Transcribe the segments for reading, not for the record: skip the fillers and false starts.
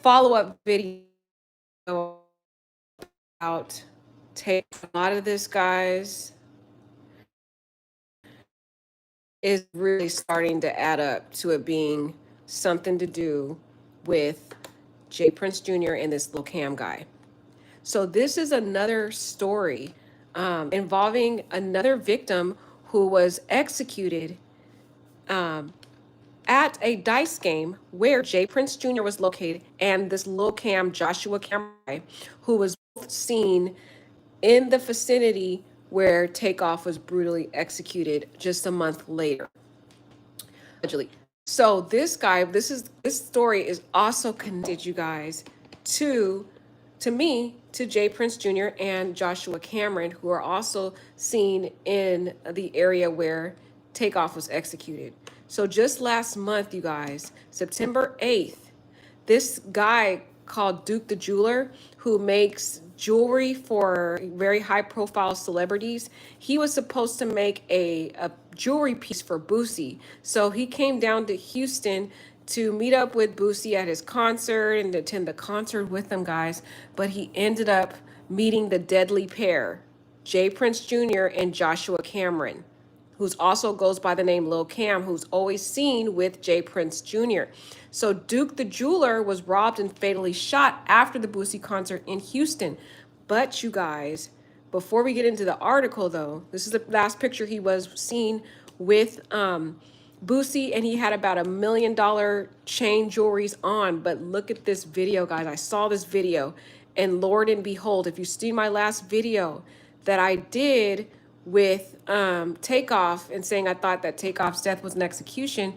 follow-up video about take a lot of this, guys, is really starting to add up to it being something to do with JPrince Jr. and this little Cam guy. So this is another story involving another victim who was executed at a dice game where JPrince Jr. was located and this Lil Cam, Joshua Cam, who was both seen in the vicinity where Takeoff was brutally executed just a month later. So this guy, this story is also connected, you guys, to me, to JPrince Jr. and Joshua Cameron, who are also seen in the area where Takeoff was executed. So just last month, you guys, September 8th, this guy called Duke the Jeweler, who makes jewelry for very high profile celebrities, he was supposed to make a jewelry piece for Boosie. So he came down to Houston to meet up with Boosie at his concert and attend the concert with them, guys. But he ended up meeting the deadly pair, JPrince Jr. and Joshua Cameron, who's also goes by the name Lil Cam, who's always seen with JPrince Jr. So Duke the Jeweler was robbed and fatally shot after the Boosie concert in Houston. But you guys, before we get into the article though, this is the last picture he was seen with Boosie, and he had about $1 million chain jewelries on. But look at this video, guys. I saw this video, and Lord and behold, if you see my last video that I did with Takeoff and saying I thought that Takeoff's death was an execution,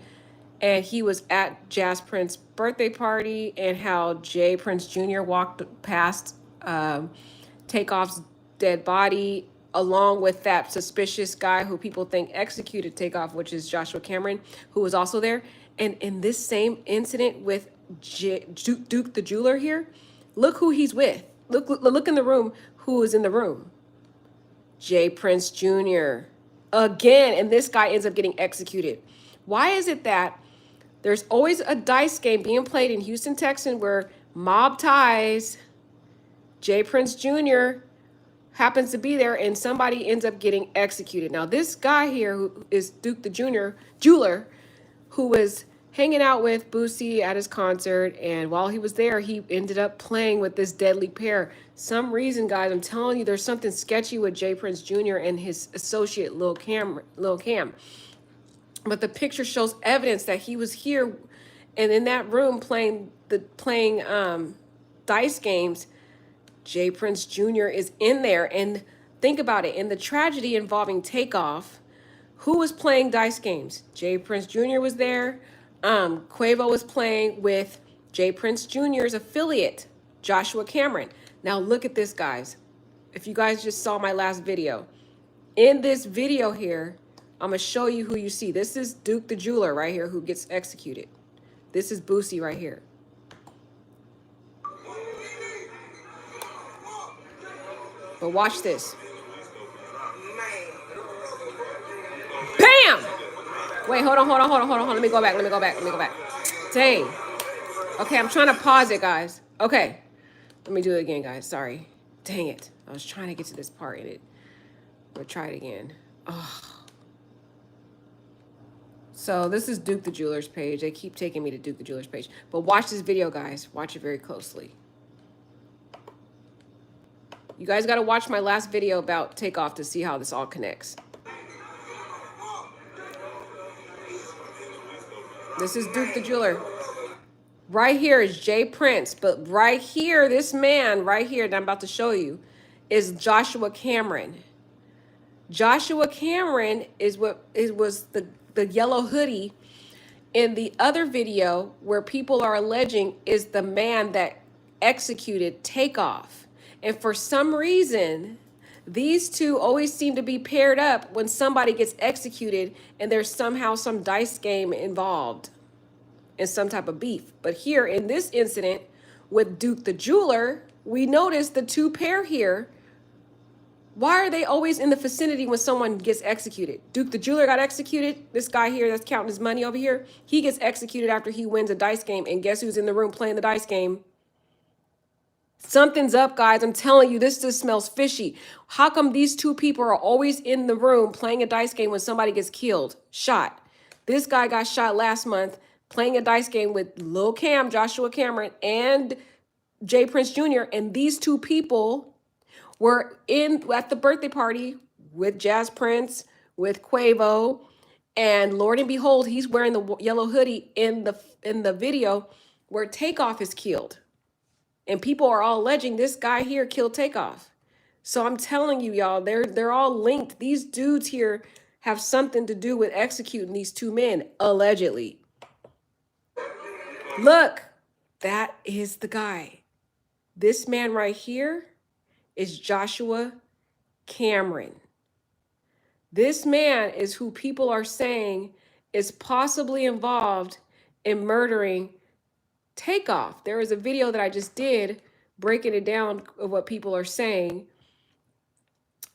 and he was at JPrince's birthday party, and how JPrince Jr. walked past Takeoff's dead body along with that suspicious guy who people think executed Takeoff, which is Joshua Cameron, who was also there. And in this same incident with Duke the Jeweler here, look who he's with. Look in the room who is in the room. JPrince Jr. again, and this guy ends up getting executed. Why is it that there's always a dice game being played in Houston, Texas, where mob ties, JPrince Jr. happens to be there, and somebody ends up getting executed? Now, this guy here, who is Duke the Jeweler, who was hanging out with Boosie at his concert, and while he was there, he ended up playing with this deadly pair. Some reason, guys, I'm telling you, there's something sketchy with JPrince Jr. and his associate Lil Cam. But the picture shows evidence that he was here and in that room playing dice games. JPrince Jr. is in there. And think about it, in the tragedy involving Takeoff, who was playing dice games? JPrince Jr. was there. Quavo was playing with JPrince Jr.'s affiliate, Joshua Cameron. Now look at this, guys. If you guys just saw my last video, in this video here, I'm gonna show you who you see. This is Duke the Jeweler right here, who gets executed. This is Boosie right here. But watch this. Bam! Wait, hold on. Let me go back. Dang. Okay, I'm trying to pause it, guys. Okay. Let me do it again, guys. Sorry. Dang it. I was trying to get to this part in it. We'll try it again. Oh. So this is Duke the Jeweler's page. They keep taking me to Duke the Jeweler's page. But watch this video, guys. Watch it very closely. You guys got to watch my last video about Takeoff to see how this all connects. This is Duke the Jeweler. Right here is JPrince, but right here, this man right here that I'm about to show you is Joshua Cameron. Joshua Cameron was the yellow hoodie in the other video where people are alleging is the man that executed Takeoff. And for some reason, these two always seem to be paired up when somebody gets executed and there's somehow some dice game involved and some type of beef. But here in this incident with Duke the Jeweler, we notice the two pair here Why are they always in the vicinity when someone gets executed? Duke the jeweler got executed. This guy here that's counting his money over here, he gets executed after he wins a dice game. And guess who's in the room playing the dice game? Something's up, guys. I'm telling you, this just smells fishy. How come these two people are always in the room playing a dice game when somebody gets killed, shot? This guy got shot last month playing a dice game with Lil Cam, Joshua Cameron, and JPrince Jr. And these two people were in at the birthday party with JPrince, with Quavo, and Lord and behold, he's wearing the yellow hoodie in the video where Takeoff is killed. And people are all alleging this guy here killed Takeoff. So I'm telling you, y'all, they're all linked. These dudes here have something to do with executing these two men, allegedly. Look, that is the guy. This man right here is Joshua Cameron. This man is who people are saying is possibly involved in murdering Takeoff. There was a video that I just did breaking it down of what people are saying.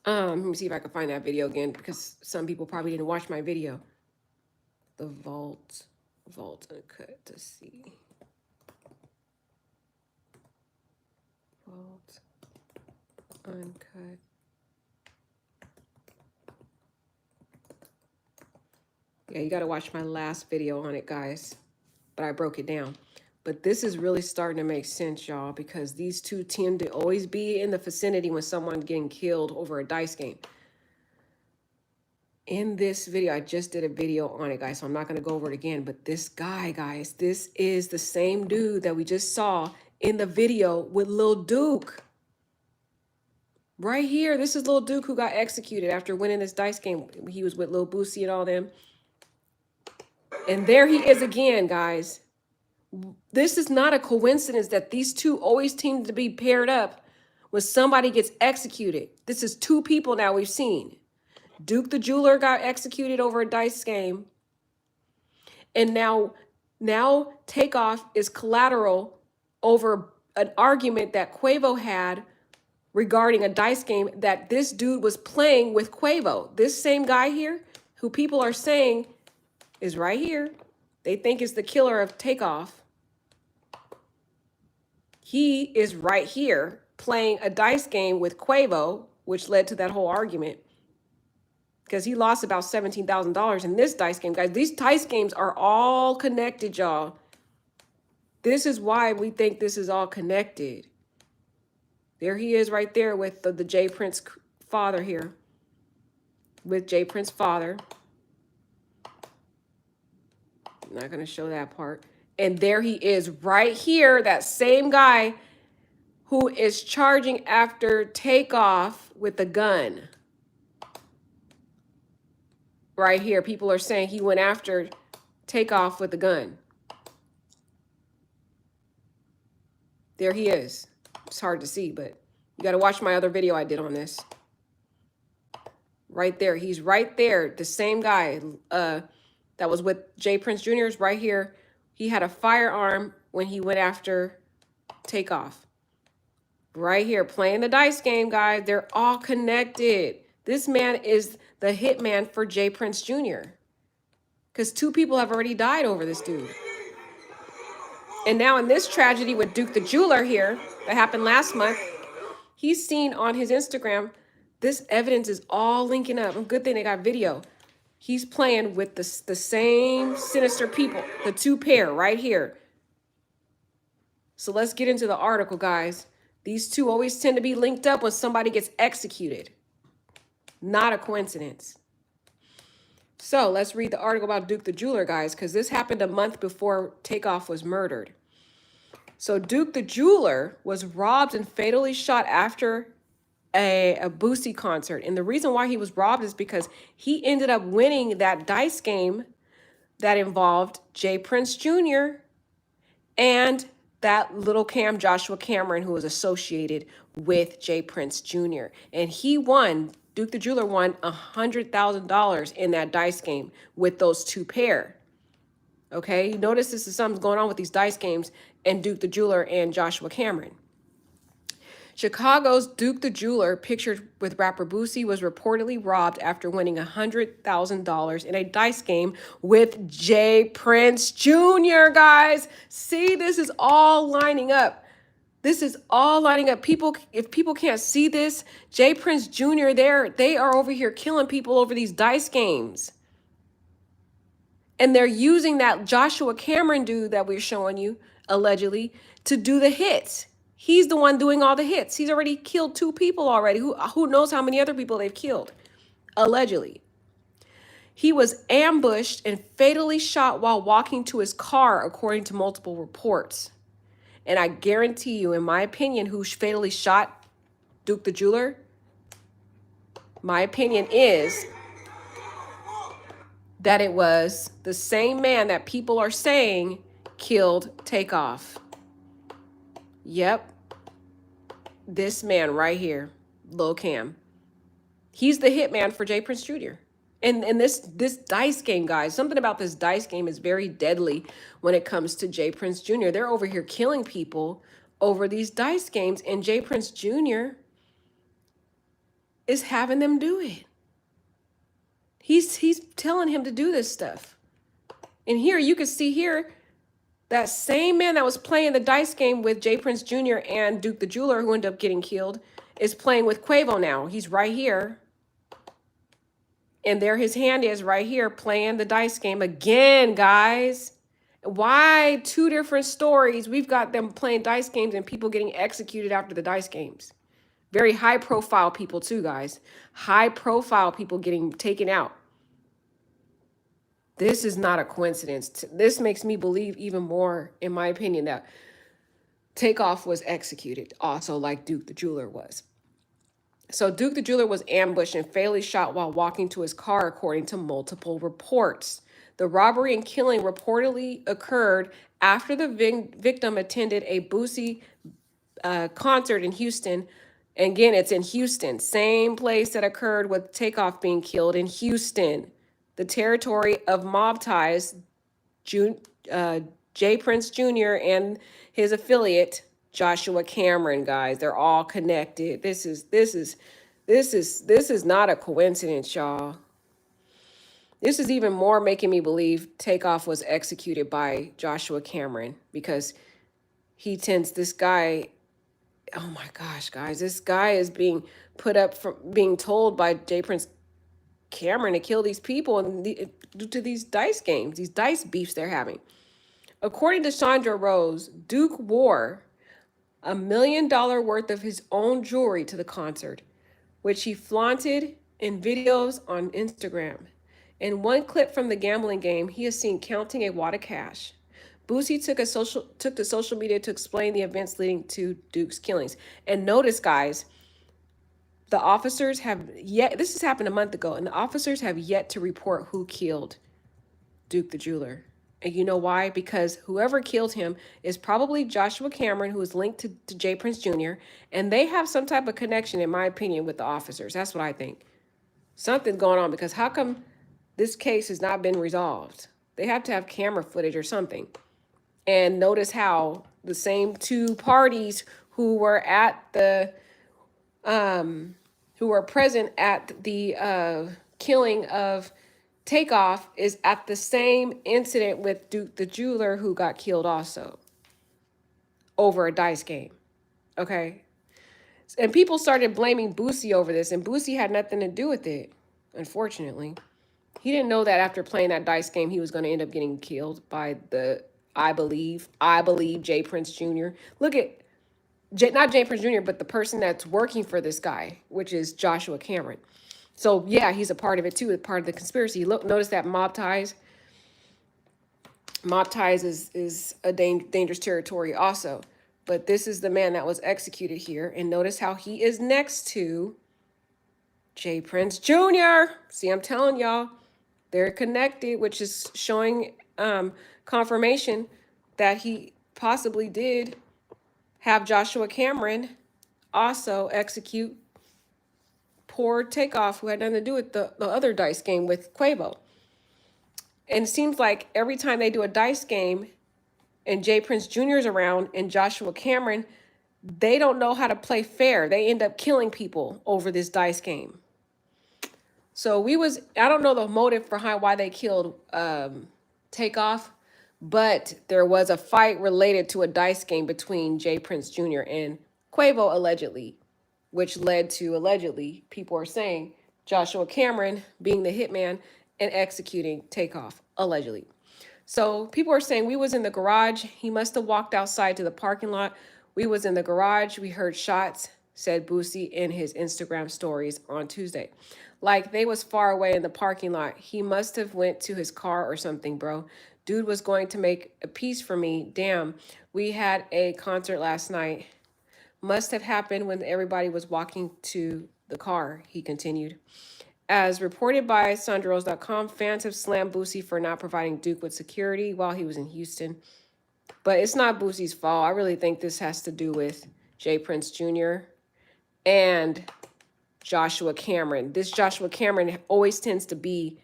Let me see if I can find that video again because some people probably didn't watch my video. The vault uncut to see. Vault uncut. Yeah, you got to watch my last video on it, guys. But I broke it down. But this is really starting to make sense, y'all, because these two tend to always be in the vicinity when someone's getting killed over a dice game. In this video, I just did a video on it, guys, so I'm not going to go over it again. But this guy, guys, this is the same dude that we just saw in the video with Lil Duke. Right here, this is Lil Duke who got executed after winning this dice game. He was with Lil Boosie and all them. And there he is again, guys. This is not a coincidence that these two always seem to be paired up when somebody gets executed. This is two people now we've seen. Duke the jeweler got executed over a dice game. And now Takeoff is collateral over an argument that Quavo had regarding a dice game that this dude was playing with Quavo. This same guy here, who people are saying is right here. They think is the killer of Takeoff. He is right here playing a dice game with Quavo, which led to that whole argument. Because he lost about $17,000 in this dice game. Guys, these dice games are all connected, y'all. This is why we think this is all connected. There he is right there with the JPrince father here. With JPrince father. I'm not going to show that part. And there he is right here, that same guy who is charging after Takeoff with a gun. Right here, people are saying he went after Takeoff with a gun. There he is. It's hard to see, but you got to watch my other video I did on this. Right there. He's right there. The same guy that was with JPrince Jr. is right here. He had a firearm when he went after Takeoff. Right here, playing the dice game, guys. They're all connected. This man is the hitman for JPrince Jr. Because two people have already died over this dude. And now in this tragedy with Duke the jeweler here, that happened last month, he's seen on his Instagram, this evidence is all linking up. Good thing they got video. He's playing with the same sinister people, the two pair right here. So let's get into the article, guys. These two always tend to be linked up when somebody gets executed. Not a coincidence. So let's read the article about Duke the jeweler, guys, because this happened a month before Takeoff was murdered. So Duke the jeweler was robbed and fatally shot after a Boosie concert. And the reason why he was robbed is because he ended up winning that dice game that involved JPrince Jr. and that little Cam, Joshua Cameron, who was associated with JPrince Jr. And he won, Duke the jeweler won $100,000 in that dice game with those two pair. Okay, you notice this is something's going on with these dice games and Duke the jeweler and Joshua Cameron. Chicago's Duke the Jeweler, pictured with rapper Boosie, was reportedly robbed after winning $100,000 in a dice game with JPrince Jr., guys. See, this is all lining up. This is all lining up. People, if people can't see this, JPrince Jr., they are over here killing people over these dice games. And they're using that Joshua Cameron dude that we're showing you, allegedly, to do the hits. He's the one doing all the hits. He's already killed 2 people already. Who knows how many other people they've killed, allegedly. He was ambushed and fatally shot while walking to his car, according to multiple reports. And I guarantee you, in my opinion, who fatally shot Duke the Jeweler, my opinion is that it was the same man that people are saying killed Takeoff. Yep. This man right here, Lil Cam. He's the hitman for JPrince Jr. And this dice game, guys, something about this dice game is very deadly when it comes to JPrince Jr. They're over here killing people over these dice games, and JPrince Jr. is having them do it. He's telling him to do this stuff. And here you can see here that same man that was playing the dice game with JPrince Jr. and Duke the Jeweler, who ended up getting killed, is playing with Quavo now. He's right here. And there his hand is right here playing the dice game again, guys. Why 2 different stories? We've got them playing dice games and people getting executed after the dice games. Very high profile people too, guys. High profile people getting taken out. This is not a coincidence. This makes me believe even more, in my opinion, that Takeoff was executed also like Duke the Jeweler was. So Duke the Jeweler was ambushed and fatally shot while walking to his car, according to multiple reports. The robbery and killing reportedly occurred after the victim attended a Boosie concert in Houston. And again, it's in Houston, same place that occurred with Takeoff being killed in Houston, the territory of mob ties. JPrince Jr. and his affiliate Joshua Cameron, guys, they're all connected. This is not a coincidence, y'all. This is even more making me believe Takeoff was executed by Joshua Cameron, because this guy, oh my gosh, guys, this guy is being put up for being told by JPrince Cameron to kill these people due to these dice games, these dice beefs they're having. According to Chandra Rose, Duke wore $1 million worth of his own jewelry to the concert, which he flaunted in videos on Instagram. In one clip from the gambling game, he is seen counting a wad of cash. Boosie took to social media to explain the events leading to Duke's killings. And notice, guys, the officers have yet, this has happened a month ago, and the officers have yet to report who killed Duke the Jeweler. And you know why? Because whoever killed him is probably Joshua Cameron, who is linked to JPrince Jr., and they have some type of connection, in my opinion, with the officers. That's what I think. Something's going on, because how come this case has not been resolved? They have to have camera footage or something. And notice how the same 2 parties who were at the, who were present at the killing of Takeoff is at the same incident with Duke the Jeweler, who got killed also over a dice game. Okay. And people started blaming Boosie over this, and Boosie had nothing to do with it, unfortunately. He didn't know that after playing that dice game, he was going to end up getting killed by I believe JPrince Jr. Look at, not JPrince Jr., but the person that's working for this guy, which is Joshua Cameron. So yeah, he's a part of it too, a part of the conspiracy. Look, notice that mob ties. Mob ties is a dangerous territory also. But this is the man that was executed here. And notice how he is next to JPrince Jr. See, I'm telling y'all, they're connected, which is showing confirmation that he possibly did have Joshua Cameron also execute poor Takeoff, who had nothing to do with the other dice game with Quavo. And it seems like every time they do a dice game and JPrince Jr. is around and Joshua Cameron, they don't know how to play fair. They end up killing people over this dice game. So I don't know the motive behind why they killed Takeoff, but there was a fight related to a dice game between JPrince Jr. and Quavo allegedly, which led to allegedly, people are saying, Joshua Cameron being the hitman and executing Takeoff, allegedly. So people are saying we was in the garage. He must have walked outside to the parking lot. We was in the garage. We heard shots, said Boosie in his Instagram stories on Tuesday. Like they was far away in the parking lot. He must have went to his car or something, bro. Dude was going to make a piece for me. Damn, we had a concert last night. Must have happened when everybody was walking to the car, he continued. As reported by Sandros.com, fans have slammed Boosie for not providing Duke with security while he was in Houston. But it's not Boosie's fault. I really think this has to do with JPrince Jr. and Joshua Cameron. This Joshua Cameron always tends to be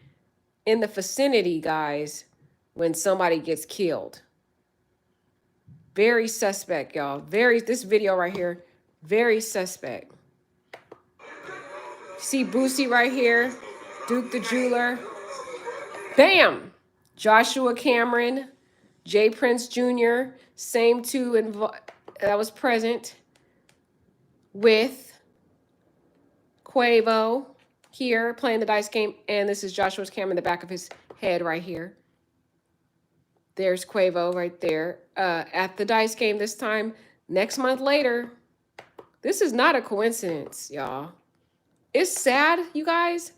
in the vicinity, guys, when somebody gets killed. Very suspect, y'all. This video right here, very suspect. See Boosie right here, Duke the Jeweler. Bam! Joshua Cameron, JPrince Jr., same two that was present with Quavo here playing the dice game. And this is Joshua Cameron in the back of his head right here. There's Quavo right there at the dice game this time. Next month later. This is not a coincidence, y'all. It's sad, you guys.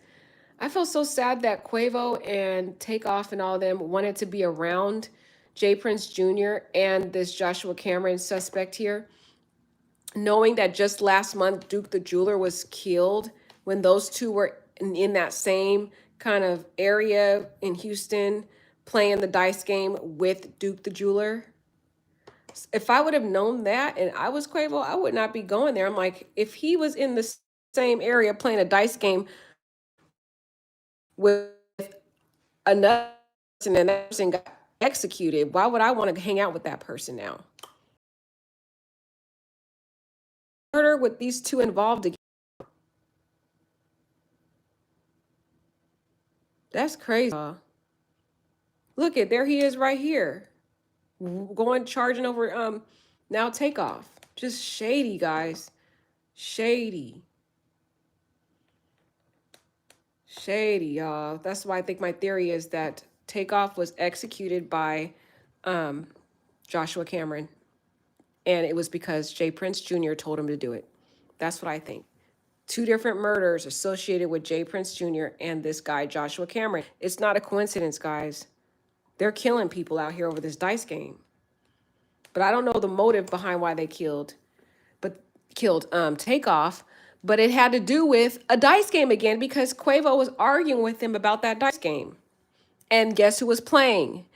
I feel so sad that Quavo and Takeoff and all of them wanted to be around JPrince Jr. and this Joshua Cameron suspect here, knowing that just last month Duke the Jeweler was killed when those two were in that same kind of area in Houston playing the dice game with Duke the Jeweler. If I would have known that and I was Quavo, I would not be going there. I'm like, if he was in the same area playing a dice game with another person and that person got executed, why would I want to hang out with that person now? Murder with these two involved again. That's crazy. Look there he is right here. Charging over now Takeoff. Just shady, guys. Shady. Shady, y'all. That's why I think my theory is that Takeoff was executed by Joshua Cameron. And it was because JPrince Jr. told him to do it. That's what I think. Two different murders associated with JPrince Jr. and this guy, Joshua Cameron. It's not a coincidence, guys. They're killing people out here over this dice game. But I don't know the motive behind why they killed Takeoff. But it had to do with a dice game again because Quavo was arguing with him about that dice game. And guess who was playing?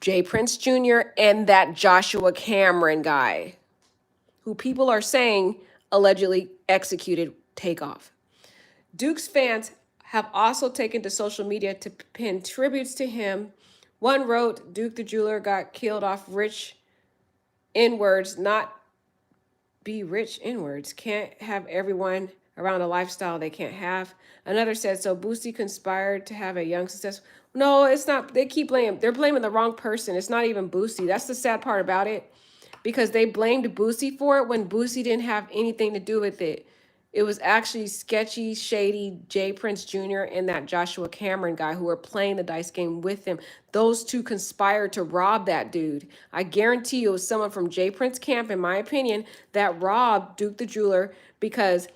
JPrince Jr. and that Joshua Cameron guy, who people are saying allegedly executed Takeoff. Duke's fans have also taken to social media to pin tributes to him. One wrote, Duke the Jeweler got killed off rich inwards, not be rich inwards. Can't have everyone around a lifestyle they can't have. Another said, so Boosie conspired to have a young success. No, it's not. They keep blaming. They're blaming the wrong person. It's not even Boosie. That's the sad part about it. Because they blamed Boosie for it when Boosie didn't have anything to do with it. It was actually sketchy, shady JPrince Jr. and that Joshua Cameron guy who were playing the dice game with him. Those two conspired to rob that dude. I guarantee you it was someone from JPrince camp, in my opinion, that robbed Duke the Jeweler because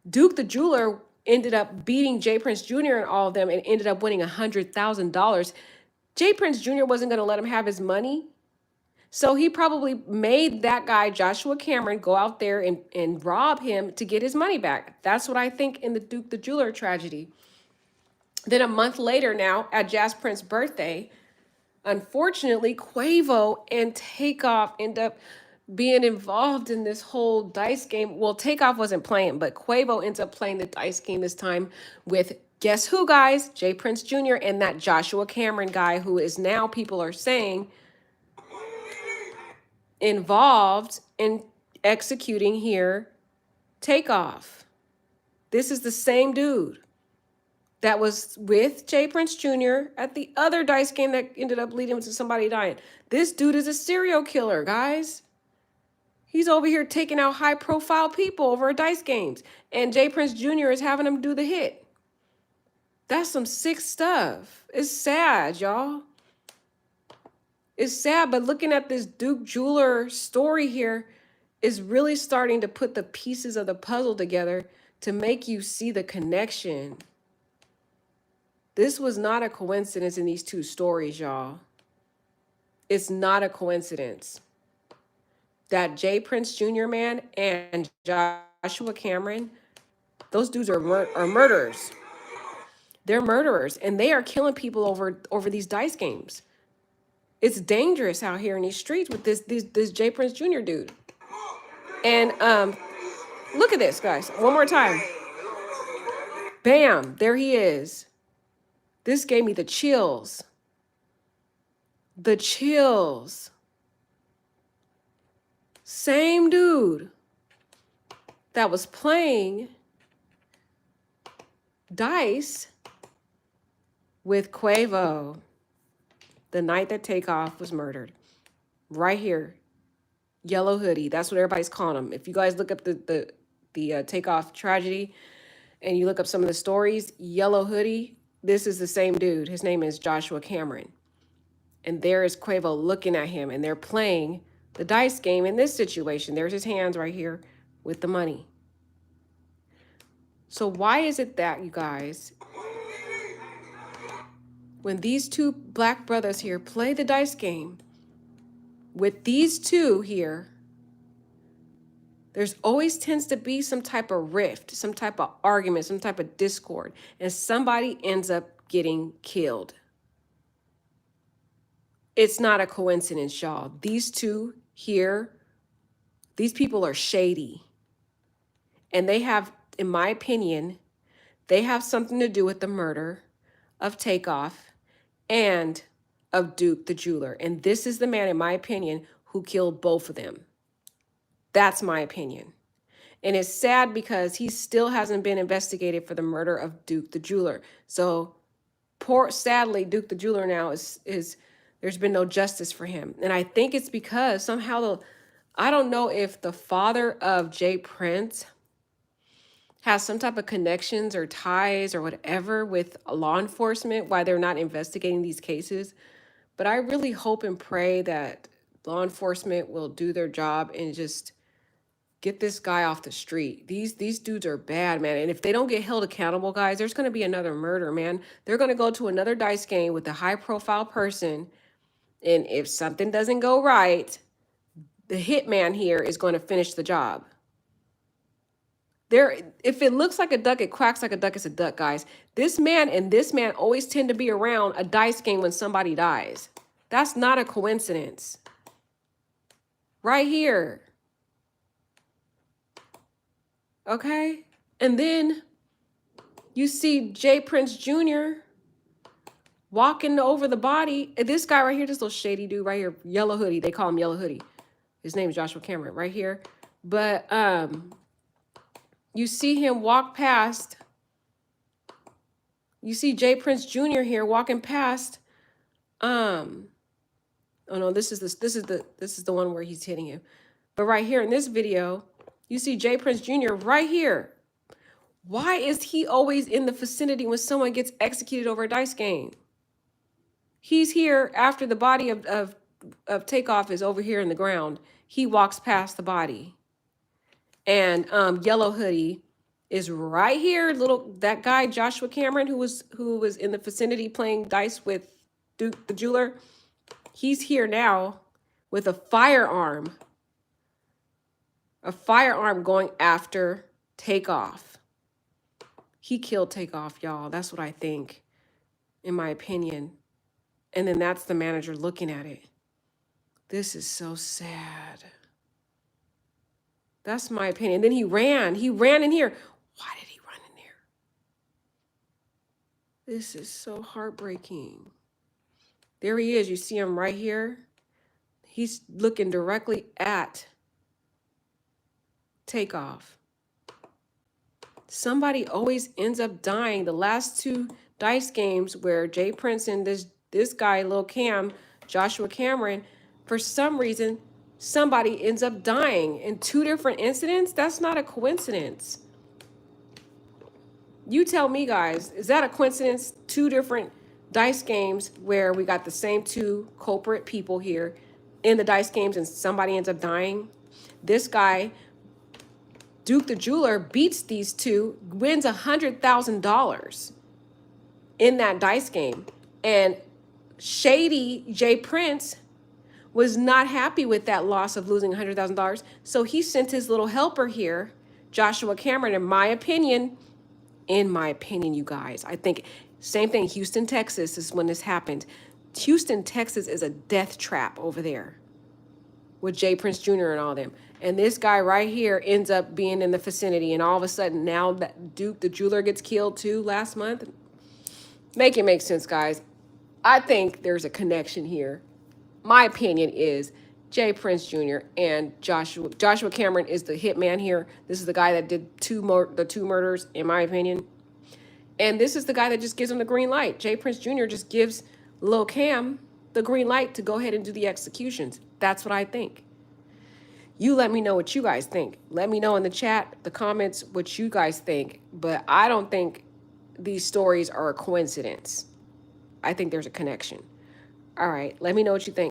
Duke the Jeweler ended up beating JPrince Jr. and all of them and ended up winning $100,000. JPrince Jr. wasn't going to let him have his money. So he probably made that guy, Joshua Cameron, go out there and rob him to get his money back. That's what I think in the Duke the Jeweler tragedy. Then a month later now, at JPrince's birthday, unfortunately, Quavo and Takeoff end up being involved in this whole dice game. Well, Takeoff wasn't playing, but Quavo ends up playing the dice game this time with, guess who, guys? JPrince Jr. and that Joshua Cameron guy who is now, people are saying, involved in executing here Takeoff. This is the same dude that was with JPrince Jr. at the other dice game that ended up leading to somebody dying. This dude is a serial killer, guys. He's over here taking out high-profile people over dice games, and JPrince Jr. is having him do the hit. That's some sick stuff. It's sad, y'all. It's sad, but looking at this Duke Jeweler story here is really starting to put the pieces of the puzzle together to make you see the connection. This was not a coincidence in these two stories, y'all. It's not a coincidence that JPrince Jr. man and Joshua Cameron, those dudes are murderers. They're murderers, and they are killing people over these dice games. It's dangerous out here in these streets with this JPrince Jr. dude. And look at this, guys. One more time. Bam, there he is. This gave me the chills. The chills. Same dude that was playing dice with Quavo the night that Takeoff was murdered. Right here. Yellow hoodie. That's what everybody's calling him. If you guys look up the Takeoff tragedy and you look up some of the stories, yellow hoodie, this is the same dude. His name is Joshua Cameron. And there is Quavo looking at him, and they're playing the dice game in this situation. There's his hands right here with the money. So why is it that, you guys, when these two black brothers here play the dice game with these two here, there's always tends to be some type of rift, some type of argument, some type of discord, and somebody ends up getting killed. It's not a coincidence, y'all. These two here, these people are shady. And they have, in my opinion, they have something to do with the murder of Takeoff and of Duke the jeweler. And this is the man, in my opinion, who killed both of them. That's my opinion. And it's sad because he still hasn't been investigated for the murder of Duke the jeweler. So sadly, Duke the jeweler now is there's been no justice for him. And I think it's because somehow I don't know if the father of JPrince has some type of connections or ties or whatever with law enforcement, why they're not investigating these cases. But I really hope and pray that law enforcement will do their job and just get this guy off the street. These dudes are bad, man. And if they don't get held accountable, guys, there's going to be another murder, man. They're going to go to another dice game with a high-profile person. And if something doesn't go right, the hitman here is going to finish the job. If it looks like a duck, it quacks like a duck, it's a duck, guys. This man and this man always tend to be around a dice game when somebody dies. That's not a coincidence. Right here. Okay? And then you see JPrince Jr. walking over the body. And this guy right here, this little shady dude right here, yellow hoodie. They call him Yellow Hoodie. His name is Joshua Cameron right here. But you see him walk past. You see JPrince Jr. here walking past. Oh no, this is the one where he's hitting him. But right here in this video, you see JPrince Jr. right here. Why is he always in the vicinity when someone gets executed over a dice game? He's here after the body of Takeoff is over here in the ground. He walks past the body. And Yellow Hoodie is right here. That guy Joshua Cameron who was in the vicinity playing dice with Duke the jeweler. He's here now with a firearm. A firearm going after Takeoff. He killed Takeoff, y'all. That's what I think, in my opinion. And then that's the manager looking at it. This is so sad. That's my opinion. Then he ran. He ran in here. Why did he run in there? This is so heartbreaking. There he is. You see him right here. He's looking directly at Takeoff. Somebody always ends up dying. The last two dice games where JPrince and this guy, Lil Cam, Joshua Cameron, for some reason, somebody ends up dying in two different incidents. That's not a coincidence. You tell me, guys, is that a coincidence? Two different dice games where we got the same two culprit people here in the dice games and somebody ends up dying. This guy, Duke the Jeweler, beats these two, wins $100,000 in that dice game. And shady JPrince was not happy with that loss of losing $100,000. So he sent his little helper here, Joshua Cameron, in my opinion, you guys, I think same thing. Houston, Texas is when this happened. Houston, Texas is a death trap over there with JPrince Jr. and all them. And this guy right here ends up being in the vicinity. And all of a sudden now that Duke the Jeweler gets killed too last month. Make it make sense, guys. I think there's a connection here. My opinion is JPrince Jr. and Joshua Cameron is the hitman here. This is the guy that did the two murders, in my opinion. And this is the guy that just gives him the green light. JPrince Jr. just gives Lil Cam the green light to go ahead and do the executions. That's what I think. You let me know what you guys think. Let me know in the chat, the comments, what you guys think. But I don't think these stories are a coincidence. I think there's a connection. All right, let me know what you think.